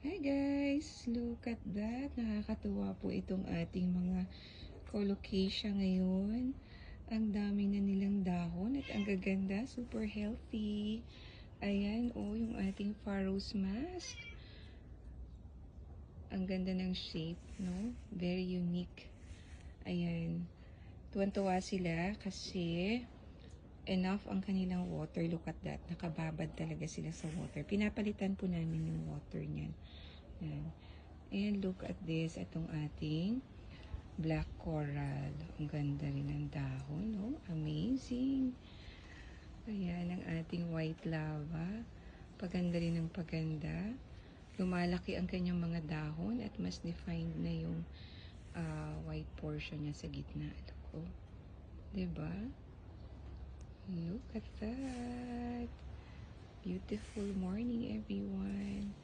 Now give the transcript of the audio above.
Hi guys! Look at that! Nakakatuwa po itong ating mga colocasia ngayon. Ang dami na nilang dahon at ang gaganda, super healthy. Ayan, oh, yung ating Pharaoh's mask. Ang ganda ng shape, no? Very unique. Ayan. Tuwan-tuwa sila kasi enough ang kanilang water. Look at that. Nakababad talaga sila sa water. Pinapalitan po namin yung water niyan. Ayan. And look at this. Itong ating black coral. Ang ganda rin ng dahon. Oh, amazing. Ayan ang ating white lava. Paganda rin ng paganda. Lumalaki ang kanyang mga dahon at mas defined na yung white portion niya sa gitna. Look, oh. Diba? Look at that. Beautiful morning, everyone.